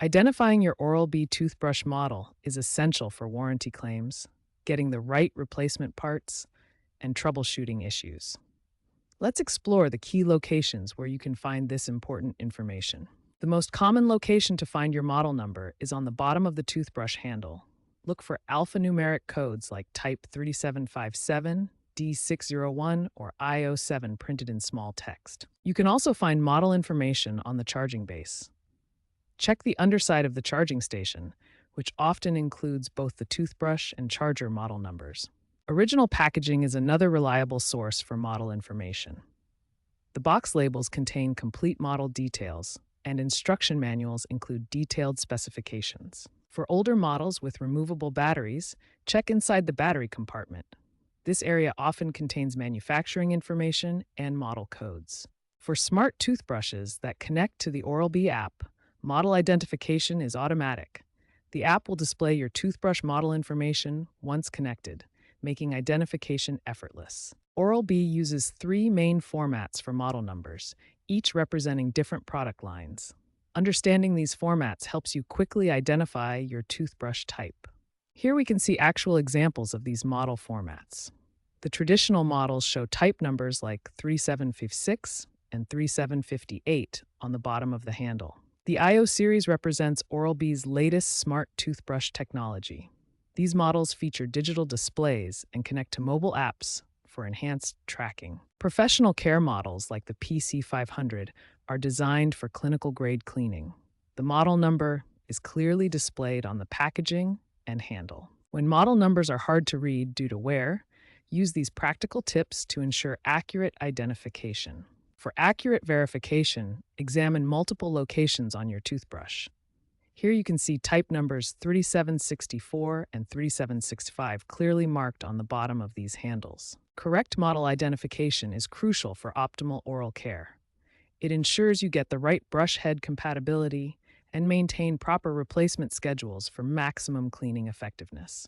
Identifying your Oral-B toothbrush model is essential for warranty claims, getting the right replacement parts, and troubleshooting issues. Let's explore the key locations where you can find this important information. The most common location to find your model number is on the bottom of the toothbrush handle. Look for alphanumeric codes like type 3757, D601, or I07 printed in small text. You can also find model information on the charging base. Check the underside of the charging station, which often includes both the toothbrush and charger model numbers. Original packaging is another reliable source for model information. The box labels contain complete model details, and instruction manuals include detailed specifications. For older models with removable batteries, check inside the battery compartment. This area often contains manufacturing information and model codes. For smart toothbrushes that connect to the Oral-B app, model identification is automatic. The app will display your toothbrush model information once connected, making identification effortless. Oral-B uses three main formats for model numbers, each representing different product lines. Understanding these formats helps you quickly identify your toothbrush type. Here we can see actual examples of these model formats. The traditional models show type numbers like 3756 and 3758 on the bottom of the handle. The IO series represents Oral-B's latest smart toothbrush technology. These models feature digital displays and connect to mobile apps for enhanced tracking. Professional care models like the PC500 are designed for clinical-grade cleaning. The model number is clearly displayed on the packaging and handle. When model numbers are hard to read due to wear, use these practical tips to ensure accurate identification. For accurate verification, examine multiple locations on your toothbrush. Here you can see type numbers 3764 and 3765 clearly marked on the bottom of these handles. Correct model identification is crucial for optimal oral care. It ensures you get the right brush head compatibility and maintain proper replacement schedules for maximum cleaning effectiveness.